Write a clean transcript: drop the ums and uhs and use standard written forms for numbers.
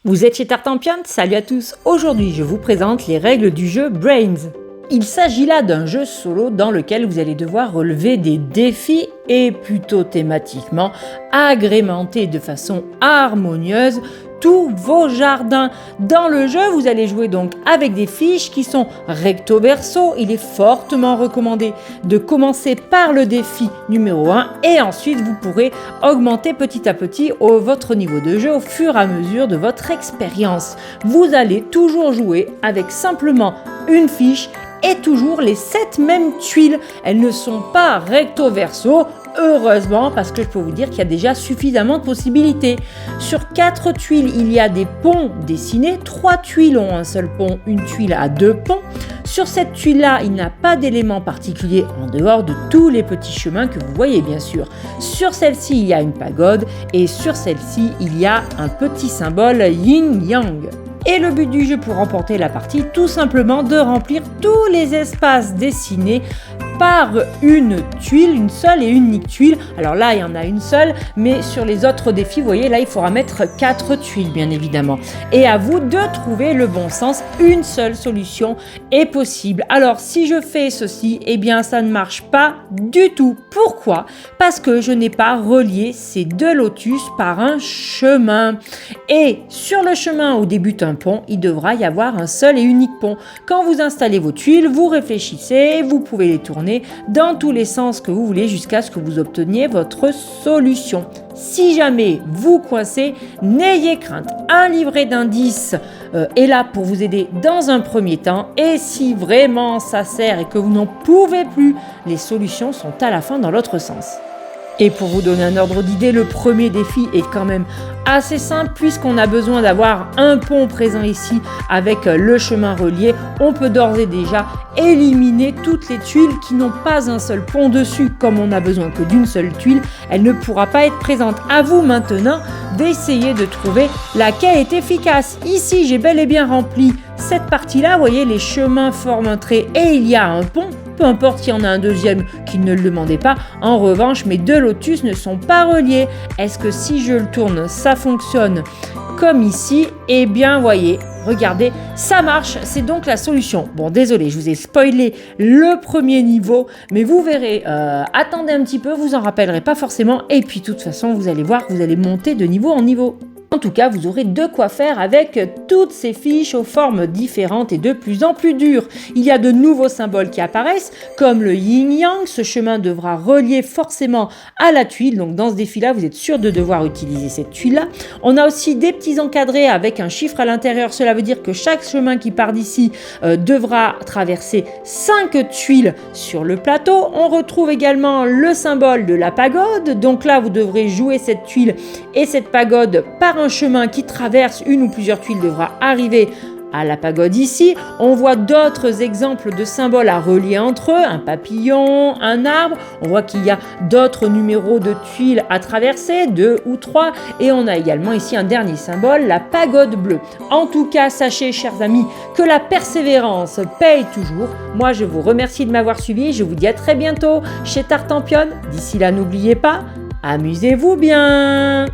Vous êtes chez Tartampion? Salut à tous! Aujourd'hui, je vous présente les règles du jeu Brains. Il s'agit là d'un jeu solo dans lequel vous allez devoir relever des défis et plutôt thématiquement agrémenter de façon harmonieuse tous vos jardins. Dans le jeu, vous allez jouer donc avec des fiches qui sont recto verso. Il est fortement recommandé de commencer par le défi numéro 1 et ensuite vous pourrez augmenter petit à petit votre niveau de jeu au fur et à mesure de votre expérience. Vous allez toujours jouer avec simplement une fiche et toujours les 7 mêmes tuiles. Elles ne sont pas recto verso. Heureusement, parce que je peux vous dire qu'il y a déjà suffisamment de possibilités. Sur 4 tuiles, il y a des ponts dessinés. 3 tuiles ont un seul pont, une tuile a 2 ponts. Sur cette tuile-là, il n'y a pas d'élément particulier en dehors de tous les petits chemins que vous voyez bien sûr. Sur celle-ci, il y a une pagode et sur celle-ci, il y a un petit symbole yin-yang. Et le but du jeu pour remporter la partie, tout simplement de remplir tous les espaces dessinés par une tuile, une seule et unique tuile. Alors là, il y en a une seule, mais sur les autres défis, vous voyez, là, il faudra mettre 4 tuiles, bien évidemment. Et à vous de trouver le bon sens. Une seule solution est possible. Alors, si je fais ceci, eh bien, ça ne marche pas du tout. Pourquoi? Parce que je n'ai pas relié ces 2 lotus par un chemin. Et sur le chemin où débute un pont, il devra y avoir un seul et unique pont. Quand vous installez vos tuiles, vous réfléchissez, vous pouvez les tourner dans tous les sens que vous voulez jusqu'à ce que vous obteniez votre solution. Si jamais vous coincez, n'ayez crainte. Un livret d'indices est là pour vous aider dans un premier temps. Et si vraiment ça sert et que vous n'en pouvez plus, les solutions sont à la fin dans l'autre sens. Et pour vous donner un ordre d'idée, le premier défi est quand même assez simple puisqu'on a besoin d'avoir un pont présent ici avec le chemin relié. On peut d'ores et déjà éliminer toutes les tuiles qui n'ont pas un seul pont dessus. Comme on n'a besoin que d'une seule tuile, elle ne pourra pas être présente. À vous maintenant d'essayer de trouver laquelle est efficace. Ici, j'ai bel et bien rempli cette partie-là. Vous voyez, les chemins forment un trait et il y a un pont. Peu importe s'il y en a un deuxième qui ne le demandait pas. En revanche, mes 2 lotus ne sont pas reliés. Est-ce que si je le tourne, ça fonctionne comme ici? Eh bien, voyez, regardez, ça marche. C'est donc la solution. Bon, désolé, je vous ai spoilé le premier niveau, mais vous verrez, attendez un petit peu, vous en rappellerez pas forcément. Et puis, de toute façon, vous allez voir, vous allez monter de niveau en niveau. En tout cas, vous aurez de quoi faire avec toutes ces fiches aux formes différentes et de plus en plus dures. Il y a de nouveaux symboles qui apparaissent, comme le yin-yang. Ce chemin devra relier forcément à la tuile. Donc dans ce défi-là, vous êtes sûr de devoir utiliser cette tuile-là. On a aussi des petits encadrés avec un chiffre à l'intérieur. Cela veut dire que chaque chemin qui part d'ici devra traverser 5 tuiles sur le plateau. On retrouve également le symbole de la pagode. Donc là, vous devrez jouer cette tuile et cette pagode par un chemin qui traverse une ou plusieurs tuiles devra arriver à la pagode ici. On voit d'autres exemples de symboles à relier entre eux, un papillon, un arbre. On voit qu'il y a d'autres numéros de tuiles à traverser, 2 ou 3. Et on a également ici un dernier symbole, la pagode bleue. En tout cas, sachez, chers amis, que la persévérance paye toujours. Moi, je vous remercie de m'avoir suivi et je vous dis à très bientôt chez Tartampion. D'ici là, n'oubliez pas, amusez-vous bien!